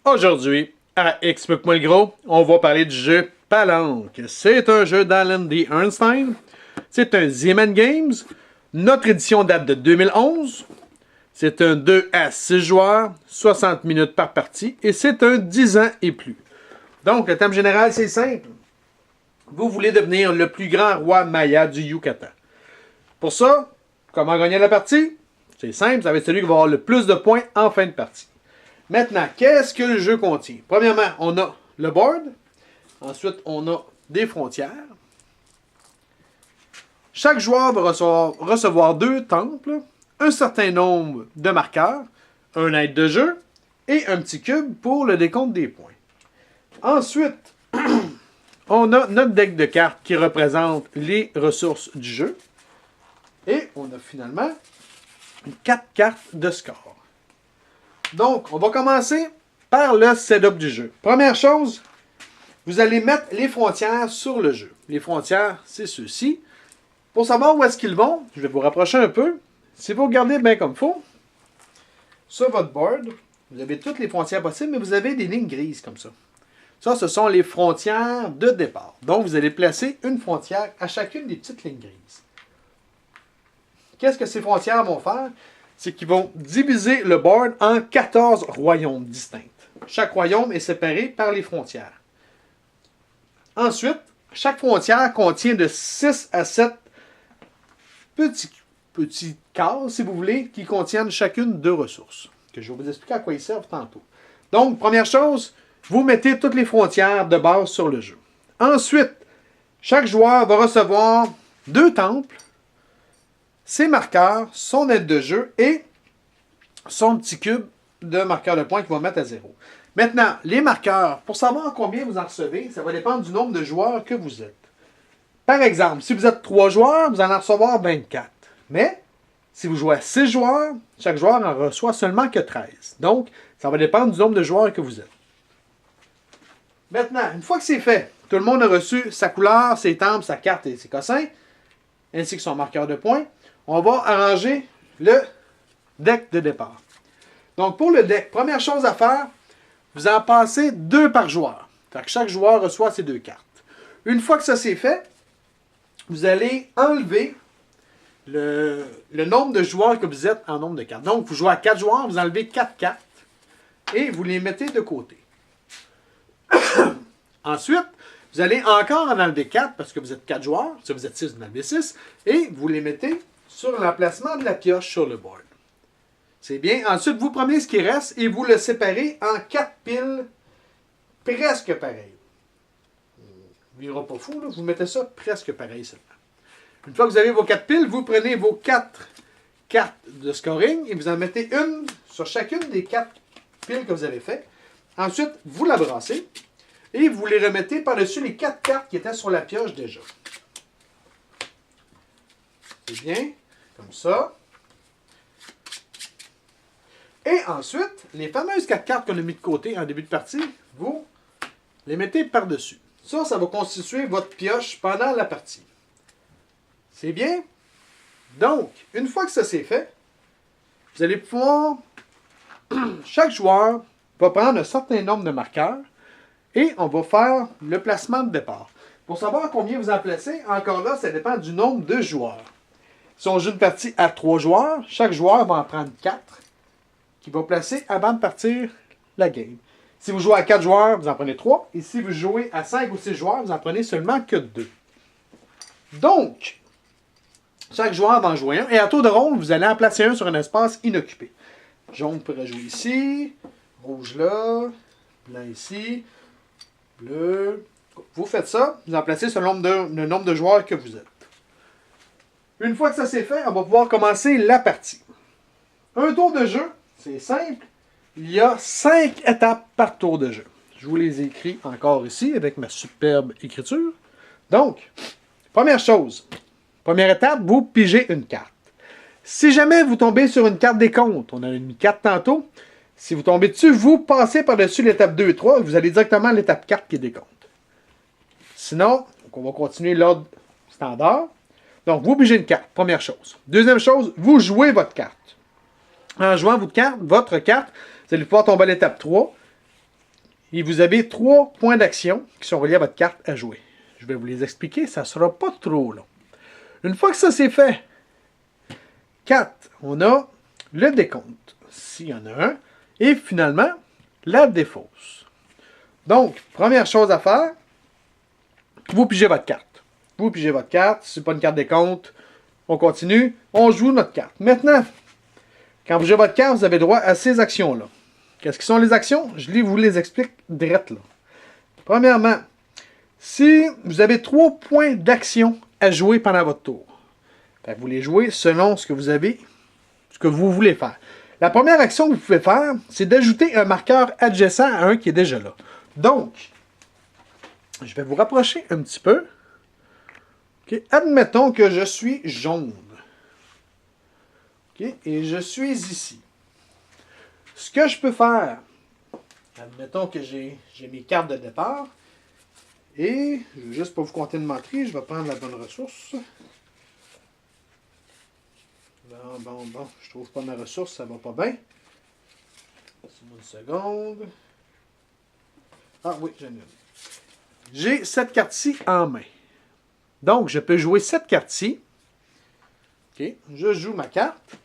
Aujourd'hui, à Explique-moi le gros, on va parler du jeu Palanque. C'est un jeu d'Alan D. Ernstine. C'est un Z-Man Games. Notre édition date de 2011. C'est un 2 à 6 joueurs, 60 minutes par partie, et c'est un 10 ans et plus. Donc, le thème général, c'est simple. Vous voulez devenir le plus grand roi Maya du Yucatan. Pour ça, comment gagner la partie? C'est simple, ça va être celui qui va avoir le plus de points en fin de partie. Maintenant, qu'est-ce que le jeu contient? Premièrement, on a le board. Ensuite, on a des frontières. Chaque joueur va recevoir 2 temples, un certain nombre de marqueurs, un aide de jeu et un petit cube pour le décompte des points. Ensuite, on a notre deck de cartes qui représente les ressources du jeu. Et on a finalement 4 cartes de score. Donc, on va commencer par le setup du jeu. Première chose, vous allez mettre les frontières sur le jeu. Les frontières, c'est ceux-ci. Pour savoir où est-ce qu'ils vont, je vais vous rapprocher un peu. Si vous regardez bien comme il faut, sur votre board, vous avez toutes les frontières possibles, mais vous avez des lignes grises comme ça. Ça, ce sont les frontières de départ. Donc, vous allez placer une frontière à chacune des petites lignes grises. Qu'est-ce que ces frontières vont faire? C'est qu'ils vont diviser le board en 14 royaumes distincts. Chaque royaume est séparé par les frontières. Ensuite, chaque frontière contient de 6 à 7 petits cases, si vous voulez, qui contiennent chacune 2 ressources, que je vais vous expliquer à quoi ils servent tantôt. Donc, première chose, vous mettez toutes les frontières de base sur le jeu. Ensuite, chaque joueur va recevoir 2 temples, ses marqueurs, son aide de jeu et son petit cube de marqueur de points qu'il va mettre à 0. Maintenant, les marqueurs, pour savoir combien vous en recevez, ça va dépendre du nombre de joueurs que vous êtes. Par exemple, si vous êtes 3 joueurs, vous allez en recevoir 24. Mais, si vous jouez à 6 joueurs, chaque joueur en reçoit seulement que 13. Donc, ça va dépendre du nombre de joueurs que vous êtes. Maintenant, une fois que c'est fait, tout le monde a reçu sa couleur, ses temples, sa carte et ses cossins, ainsi que son marqueur de points. On va arranger le deck de départ. Donc, pour le deck, première chose à faire, vous en passez 2 par joueur. Fait que chaque joueur reçoit ses 2 cartes. Une fois que ça c'est fait, vous allez enlever le nombre de joueurs que vous êtes en nombre de cartes. Donc, vous jouez à 4 joueurs, vous enlevez 4 cartes et vous les mettez de côté. Ensuite, vous allez encore en enlever 4 parce que vous êtes 4 joueurs. Si vous êtes 6, vous en enlevez 6. Et vous les mettez sur l'emplacement de la pioche sur le board. C'est bien. Ensuite, vous prenez ce qui reste et vous le séparez en 4 piles presque pareilles. Il ne pas fou, là. Vous mettez ça presque pareil seulement. Une fois que vous avez vos 4 piles, vous prenez vos 4 cartes de scoring et vous en mettez une sur chacune des 4 piles que vous avez faites. Ensuite, vous la brassez et vous les remettez par-dessus les 4 cartes qui étaient sur la pioche déjà. C'est bien, comme ça. Et ensuite, les fameuses 4 cartes qu'on a mis de côté en début de partie, vous les mettez par-dessus. Ça va constituer votre pioche pendant la partie. C'est bien? Donc, une fois que ça c'est fait, vous allez pouvoir... Chaque joueur va prendre un certain nombre de marqueurs et on va faire le placement de départ. Pour savoir combien vous en placez, encore là, ça dépend du nombre de joueurs. Si on joue une partie à 3 joueurs, chaque joueur va en prendre 4 qu'il va placer avant de partir la game. Si vous jouez à 4 joueurs, vous en prenez 3. Et si vous jouez à 5 ou 6 joueurs, vous en prenez seulement que 2. Donc, chaque joueur va en jouer un. Et à tour de rôle, vous allez en placer un sur un espace inoccupé. Jaune pourrait jouer ici. Rouge là. Blanc ici. Bleu. Vous faites ça. Vous en placez selon le nombre de joueurs que vous êtes. Une fois que ça c'est fait, on va pouvoir commencer la partie. Un tour de jeu, c'est simple. Il y a 5 étapes par tour de jeu. Je vous les écris encore ici avec ma superbe écriture. Donc, première chose. Première étape, vous pigez une carte. Si jamais vous tombez sur une carte des comptes, on a mis 4 tantôt. Si vous tombez dessus, vous passez par-dessus l'étape 2 et 3 et vous allez directement à l'étape 4 qui est des comptes. Sinon, on va continuer l'ordre standard. Donc, vous pigez une carte, première chose. Deuxième chose, vous jouez votre carte. En jouant votre carte, vous allez pouvoir tomber à l'étape 3 et vous avez 3 points d'action qui sont reliés à votre carte à jouer. Je vais vous les expliquer, ça ne sera pas trop long. Une fois que ça c'est fait, 4, on a le décompte, s'il y en a un, et finalement, la défausse. Donc, première chose à faire, vous pigez votre carte. Vous pigez votre carte, si ce n'est pas une carte décompte, on continue, on joue notre carte. Maintenant, quand vous jouez votre carte, vous avez droit à ces actions-là. Qu'est-ce que sont les actions? Je vous les explique direct là. Premièrement, si vous avez 3 points d'action à jouer pendant votre tour, vous les jouez selon ce que vous avez, ce que vous voulez faire. La première action que vous pouvez faire, c'est d'ajouter un marqueur adjacent à un qui est déjà là. Donc, je vais vous rapprocher un petit peu. Okay. Admettons que je suis jaune. Okay. Et je suis ici. Ce que je peux faire, admettons que j'ai mes cartes de départ. Et, juste pour vous compter de menterie, je vais prendre la bonne ressource. Bon, je trouve pas ma ressource, ça va pas bien. Laissez-moi une seconde. Ah oui, j'en ai une. J'ai cette carte-ci en main. Donc, je peux jouer cette carte-ci. OK, je joue ma carte.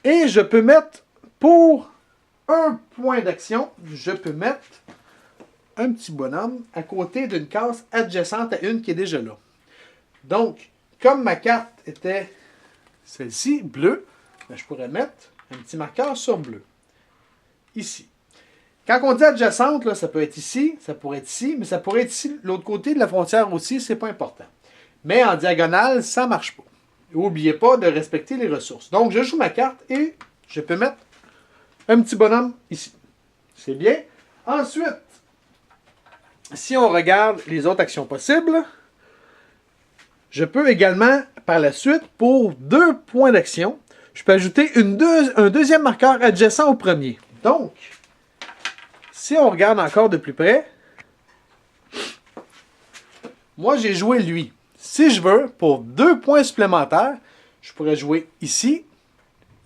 Et je peux mettre, pour un point d'action, je peux mettre un petit bonhomme à côté d'une case adjacente à une qui est déjà là. Donc, comme ma carte était celle-ci, bleue, ben, je pourrais mettre un petit marqueur sur bleu. Ici. Quand on dit adjacente, là, ça peut être ici, ça pourrait être ici, mais ça pourrait être ici, l'autre côté de la frontière aussi, c'est pas important. Mais en diagonale, ça ne marche pas. N'oubliez pas de respecter les ressources. Donc, je joue ma carte et je peux mettre un petit bonhomme ici. C'est bien. Ensuite, si on regarde les autres actions possibles, je peux également, par la suite, pour 2 points d'action, je peux ajouter un deuxième marqueur adjacent au premier. Donc, si on regarde encore de plus près, moi j'ai joué lui. Si je veux, pour 2 points supplémentaires, je pourrais jouer ici,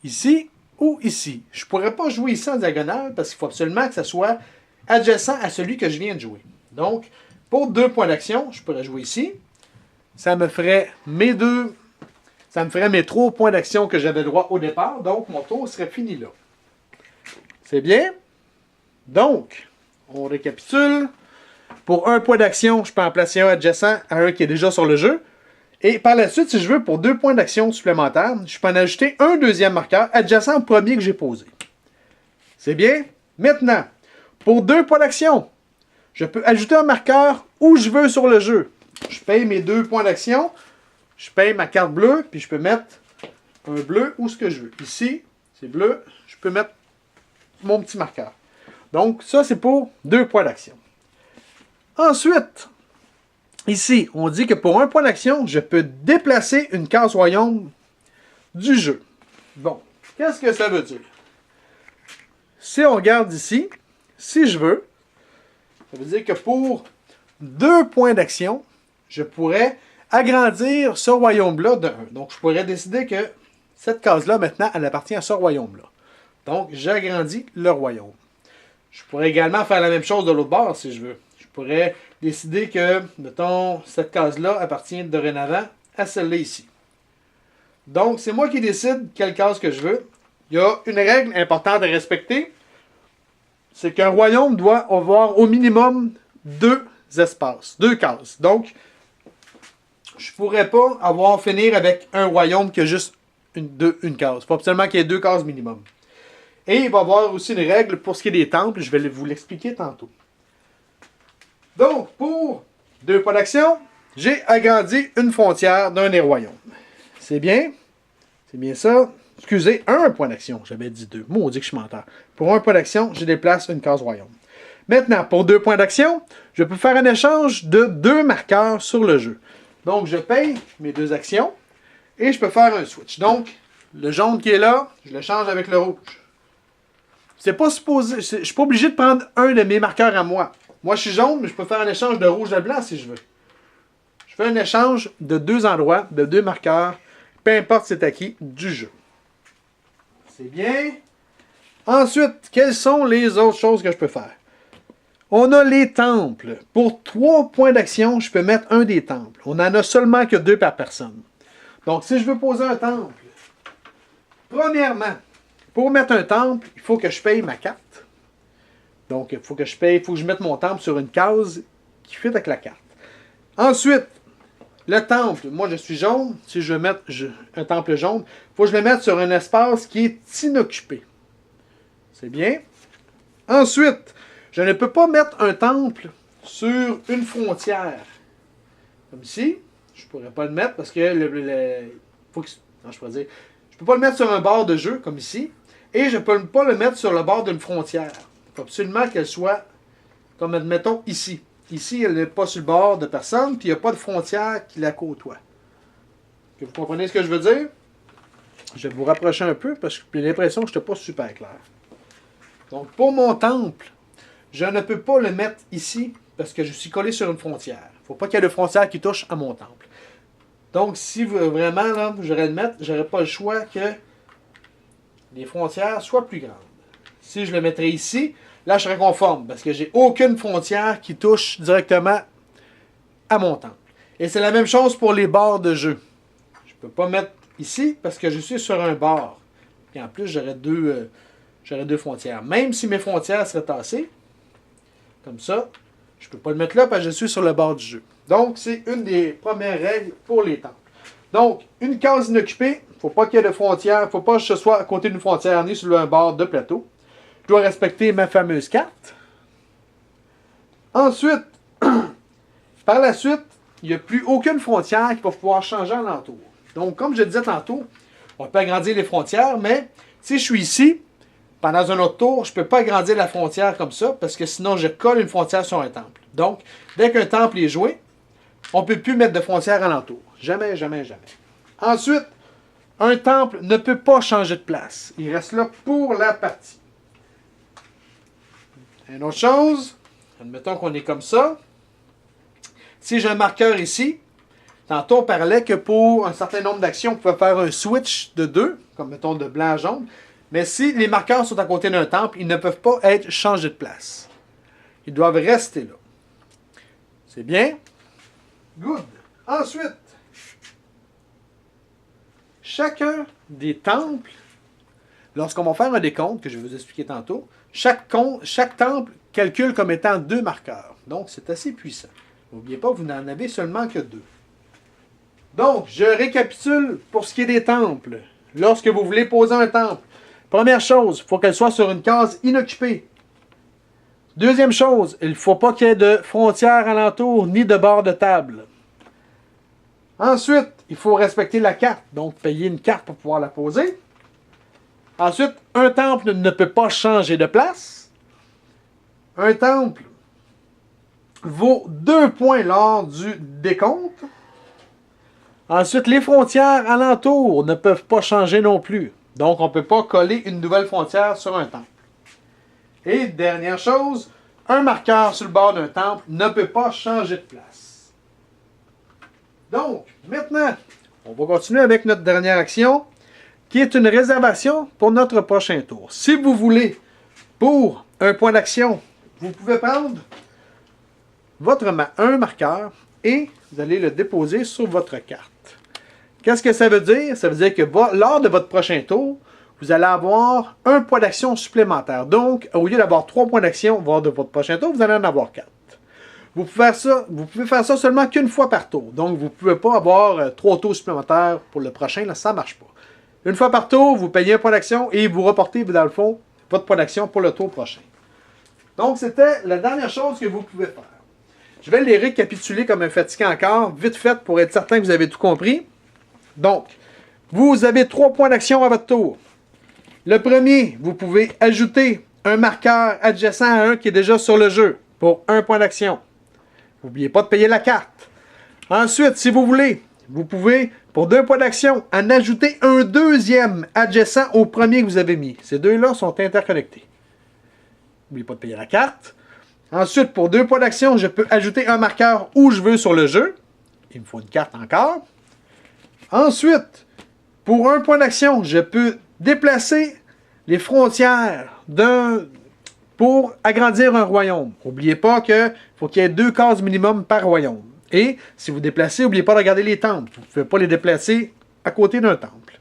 ici ou ici. Je ne pourrais pas jouer ici en diagonale parce qu'il faut absolument que ça soit adjacent à celui que je viens de jouer. Donc, pour 2 points d'action, je pourrais jouer ici. Ça me ferait mes 3 points d'action que j'avais droit au départ. Donc, mon tour serait fini là. C'est bien? Donc, on récapitule. Pour 1 point d'action, je peux en placer un adjacent à un qui est déjà sur le jeu. Et par la suite, si je veux, pour 2 points d'action supplémentaires, je peux en ajouter un deuxième marqueur adjacent au premier que j'ai posé. C'est bien? Maintenant, pour 2 points d'action, je peux ajouter un marqueur où je veux sur le jeu. Je paye mes 2 points d'action, je paye ma carte bleue, puis je peux mettre un bleu où ce que je veux. Ici, c'est bleu, je peux mettre mon petit marqueur. Donc, ça, c'est pour 2 points d'action. Ensuite, ici, on dit que pour 1 point d'action, je peux déplacer une case royaume du jeu. Bon, qu'est-ce que ça veut dire? Si on regarde ici, si je veux, ça veut dire que pour 2 points d'action, je pourrais agrandir ce royaume-là de 1. Donc, je pourrais décider que cette case-là, maintenant, elle appartient à ce royaume-là. Donc, j'agrandis le royaume. Je pourrais également faire la même chose de l'autre bord, si je veux. Je pourrais décider que, mettons, cette case-là appartient dorénavant à celle-là ici. Donc, c'est moi qui décide quelle case que je veux. Il y a une règle importante à respecter. C'est qu'un royaume doit avoir au minimum 2 espaces, 2 cases. Donc, je ne pourrais pas finir avec un royaume qui a juste une case. Il faut absolument qu'il y ait 2 cases minimum. Et il va y avoir aussi une règle pour ce qui est des temples. Je vais vous l'expliquer tantôt. Donc, pour 2 points d'action, j'ai agrandi une frontière d'un des royaumes. C'est bien? C'est bien ça? Excusez, 1 point d'action. J'avais dit 2. Maudit que je suis menteur. Pour 1 point d'action, je déplace une case royaume. Maintenant, pour 2 points d'action, je peux faire un échange de 2 marqueurs sur le jeu. Donc, je paye mes 2 actions et je peux faire un switch. Donc, le jaune qui est là, je le change avec le rouge. C'est pas supposé, je ne suis pas obligé de prendre un de mes marqueurs à moi. Moi, je suis jaune, mais je peux faire un échange de rouge à blanc si je veux. Je fais un échange de 2 endroits, de 2 marqueurs, peu importe c'est à qui, du jeu. C'est bien. Ensuite, quelles sont les autres choses que je peux faire? On a les temples. Pour 3 points d'action, je peux mettre un des temples. On n'en a seulement que 2 par personne. Donc, si je veux poser un temple, premièrement, pour mettre un temple, il faut que je paye ma carte. Donc, il faut que je mette mon temple sur une case qui fit avec la carte. Ensuite, le temple, moi je suis jaune. Si je veux mettre un temple jaune, il faut que je le mette sur un espace qui est inoccupé. C'est bien. Ensuite, je ne peux pas mettre un temple sur une frontière. Comme ici. Je ne pourrais pas le mettre parce que non, je pourrais dire. Je ne peux pas le mettre sur un bord de jeu, comme ici. Et je ne peux pas le mettre sur le bord d'une frontière. Il faut absolument qu'elle soit, comme admettons, ici. Ici, elle n'est pas sur le bord de personne, puis il n'y a pas de frontière qui la côtoie. Vous comprenez ce que je veux dire? Je vais vous rapprocher un peu parce que j'ai l'impression que je n'étais pas super clair. Donc, pour mon temple, je ne peux pas le mettre ici parce que je suis collé sur une frontière. Il ne faut pas qu'il y ait de frontière qui touche à mon temple. Donc, si vraiment, là, j'aurais le mettre, je n'aurais pas le choix que les frontières soient plus grandes. Si je le mettrais ici, là, je serais conforme parce que j'ai aucune frontière qui touche directement à mon temple. Et c'est la même chose pour les bords de jeu. Je ne peux pas mettre ici parce que je suis sur un bord. Et en plus, j'aurais deux frontières. Même si mes frontières seraient tassées, comme ça, je ne peux pas le mettre là parce que je suis sur le bord du jeu. Donc, c'est une des premières règles pour les temples. Donc, une case inoccupée, il ne faut pas qu'il y ait de frontières, il ne faut pas que je sois à côté d'une frontière ni sur un bord de plateau. Je dois respecter ma fameuse carte. Ensuite, par la suite, il n'y a plus aucune frontière qui va pouvoir changer en l'entour. Donc, comme je disais tantôt, on peut agrandir les frontières, mais si je suis ici, pendant un autre tour, je ne peux pas agrandir la frontière comme ça, parce que sinon, je colle une frontière sur un temple. Donc, dès qu'un temple est joué, on ne peut plus mettre de frontière alentour. Jamais, jamais, jamais. Ensuite, un temple ne peut pas changer de place. Il reste là pour la partie. Une autre chose, admettons qu'on est comme ça. Si j'ai un marqueur ici, tantôt on parlait que pour un certain nombre d'actions, on pouvait faire un switch de 2, comme mettons de blanc à jaune. Mais si les marqueurs sont à côté d'un temple, ils ne peuvent pas être changés de place. Ils doivent rester là. C'est bien? Good. Ensuite, chacun des temples, lorsqu'on va faire un décompte, que je vais vous expliquer tantôt, chaque temple calcule comme étant 2 marqueurs. Donc, c'est assez puissant. N'oubliez pas, vous n'en avez seulement que 2. Donc, je récapitule pour ce qui est des temples. Lorsque vous voulez poser un temple, première chose, il faut qu'elle soit sur une case inoccupée. Deuxième chose, il ne faut pas qu'il y ait de frontières alentour ni de bord de table. Ensuite, il faut respecter la carte, donc payer une carte pour pouvoir la poser. Ensuite, un temple ne peut pas changer de place. Un temple vaut 2 points lors du décompte. Ensuite, les frontières alentour ne peuvent pas changer non plus. Donc, on ne peut pas coller une nouvelle frontière sur un temple. Et dernière chose, un marqueur sur le bord d'un temple ne peut pas changer de place. Donc, maintenant, on va continuer avec notre dernière action, qui est une réservation pour notre prochain tour. Si vous voulez, pour un point d'action, vous pouvez prendre un marqueur et vous allez le déposer sur votre carte. Qu'est-ce que ça veut dire? Ça veut dire que lors de votre prochain tour, vous allez avoir un point d'action supplémentaire. Donc, au lieu d'avoir 3 points d'action lors de votre prochain tour, vous allez en avoir 4. Vous pouvez faire ça seulement qu'une fois par tour. Donc, vous ne pouvez pas avoir 3 tours supplémentaires pour le prochain. Là, ça ne marche pas. Une fois par tour, vous payez un point d'action et vous reportez, dans le fond, votre point d'action pour le tour prochain. Donc, c'était la dernière chose que vous pouvez faire. Je vais les récapituler comme un fatigué encore, vite fait, pour être certain que vous avez tout compris. Donc, vous avez 3 points d'action à votre tour. Le premier, vous pouvez ajouter un marqueur adjacent à un qui est déjà sur le jeu pour 1 point d'action. N'oubliez pas de payer la carte. Ensuite, si vous voulez, vous pouvez, pour 2 points d'action, en ajouter un deuxième adjacent au premier que vous avez mis. Ces deux-là sont interconnectés. N'oubliez pas de payer la carte. Ensuite, pour 2 points d'action, je peux ajouter un marqueur où je veux sur le jeu. Il me faut une carte encore. Ensuite, pour 1 point d'action, je peux déplacer les frontières d'un pour agrandir un royaume. N'oubliez pas qu'il faut qu'il y ait 2 cases minimum par royaume. Et si vous déplacez, n'oubliez pas de regarder les temples. Vous ne pouvez pas les déplacer à côté d'un temple.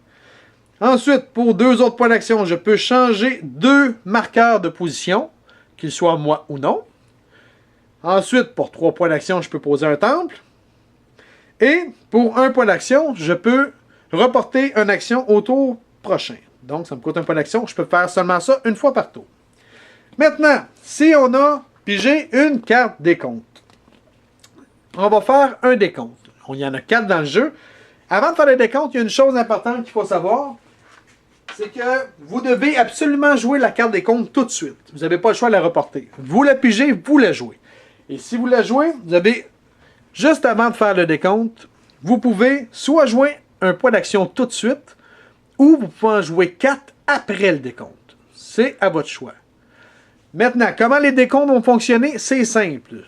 Ensuite, pour 2 autres points d'action, je peux changer 2 marqueurs de position, qu'ils soient moi ou non. Ensuite, pour 3 points d'action, je peux poser un temple. Et pour 1 point d'action, je peux reporter une action au tour prochain. Donc, ça me coûte 1 point d'action. Je peux faire seulement ça une fois par tour. Maintenant, si on a pigé une carte décompte, on va faire un décompte. Il y en a 4 dans le jeu. Avant de faire le décompte, il y a une chose importante qu'il faut savoir. C'est que vous devez absolument jouer la carte décompte tout de suite. Vous n'avez pas le choix de la reporter. Vous la pigez, vous la jouez. Et si vous la jouez, vous avez, juste avant de faire le décompte, vous pouvez soit jouer un point d'action tout de suite, ou vous pouvez en jouer 4 après le décompte. C'est à votre choix. Maintenant, comment les décomptes vont fonctionner? C'est simple.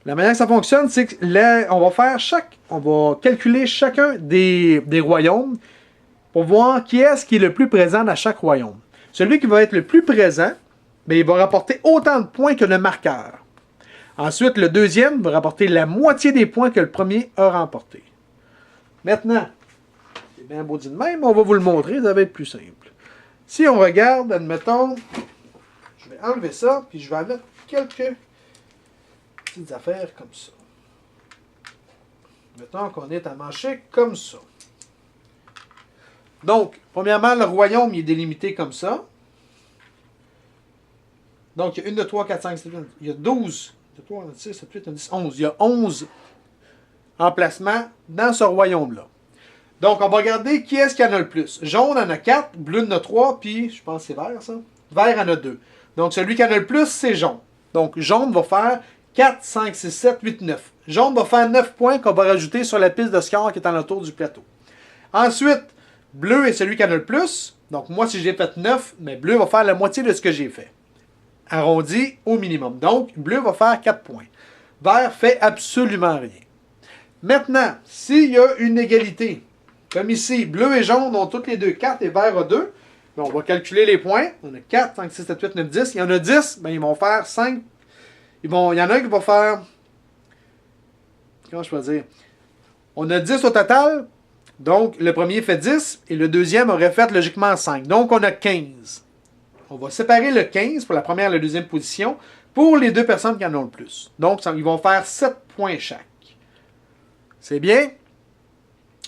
La manière que ça fonctionne, c'est que on va calculer chacun des royaumes pour voir qui est le plus présent dans chaque royaume. Celui qui va être le plus présent, bien, il va rapporter autant de points que le marqueur. Ensuite, le deuxième va rapporter la moitié des points que le premier a remporté. Maintenant, c'est bien beau dit de même, on va vous le montrer, ça va être plus simple. Si on regarde, admettons, je vais enlever ça, puis je vais mettre quelques petites affaires comme ça. Mettons qu'on est à mancher comme ça. Donc, premièrement, le royaume il est délimité comme ça. Donc, il y a 1, 2, 3, 4, 5, 6, 7, 8, il y a 12. 3, 6, 7, 8, 9, 10, 11. Il y a 11 emplacements dans ce royaume-là. Donc, on va regarder qui est-ce qui en a le plus. Jaune en a 4, bleu en a 3, puis je pense que c'est vert, ça. Vert en a 2. Donc, celui qui en a le plus, c'est jaune. Donc, jaune va faire 4, 5, 6, 7, 8, 9. Jaune va faire 9 points qu'on va rajouter sur la piste de score qui est en autour du plateau. Ensuite, bleu est celui qui en a le plus. Donc, moi, si j'ai fait 9, mais bleu va faire la moitié de ce que j'ai fait. Arrondi au minimum. Donc, bleu va faire 4 points. Vert fait absolument rien. Maintenant, s'il y a une égalité, comme ici, bleu et jaune ont toutes les deux 4 et vert a 2, bien, on va calculer les points. On a 4, 5, 6, 7, 8, 9, 10. Il y en a 10, bien, ils vont faire 5. Il y en a un qui va faire... Comment je peux dire? On a 10 au total. Donc, le premier fait 10 et le deuxième aurait fait logiquement 5. Donc, on a 15. On va séparer le 15 pour la première et la deuxième position pour les 2 personnes qui en ont le plus. Donc, ils vont faire 7 points chaque. C'est bien?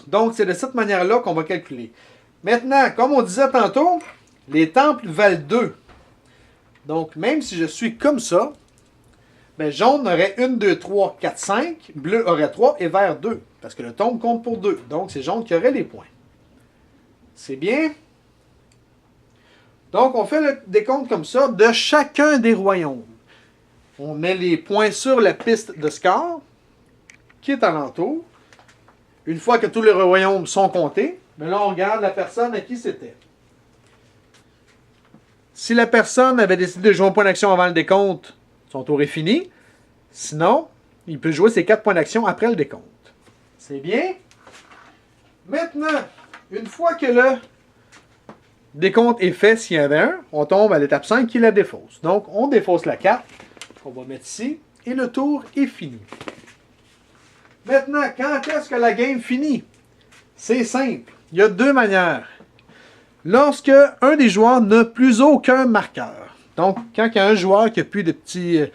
Donc, c'est de cette manière-là qu'on va calculer. Maintenant, comme on disait tantôt, les temples valent 2. Donc, même si je suis comme ça, ben, jaune aurait 1, 2, 3, 4, 5, bleu aurait 3 et vert 2. Parce que le tombe compte pour 2. Donc, c'est jaune qui aurait les points. C'est bien? Donc, on fait le décompte comme ça de chacun des royaumes. On met les points sur la piste de score qui est alentour. Une fois que tous les royaumes sont comptés, mais là, on regarde la personne à qui c'était. Si la personne avait décidé de jouer un point d'action avant le décompte, son tour est fini. Sinon, il peut jouer ses 4 points d'action après le décompte. C'est bien? Maintenant, une fois que le décompte est fait, s'il y en avait un, on tombe à l'étape 5 qui la défausse. Donc, on défausse la carte qu'on va mettre ici et le tour est fini. Maintenant, quand est-ce que la game finit? C'est simple. Il y a 2 manières. Lorsque un des joueurs n'a plus aucun marqueur. Donc, quand il y a un joueur qui n'a plus de petits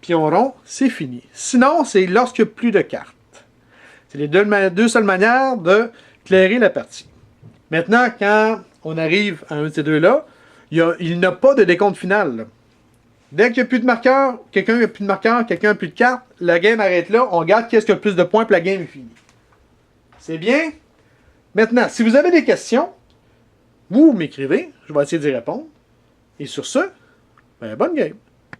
pions ronds, c'est fini. Sinon, c'est lorsqu'il n'y a plus de cartes. C'est les deux seules manières de clairer la partie. Maintenant, quand on arrive à un de ces deux-là, il n'a pas de décompte final. Là. Dès qu'il n'y a plus de marqueur, quelqu'un n'a plus de marqueur, quelqu'un n'a plus de carte, la game arrête là, on regarde qui est-ce qui a le plus de points, puis la game est finie. C'est bien? Maintenant, si vous avez des questions, vous m'écrivez, je vais essayer d'y répondre. Et sur ce, ben, bonne game!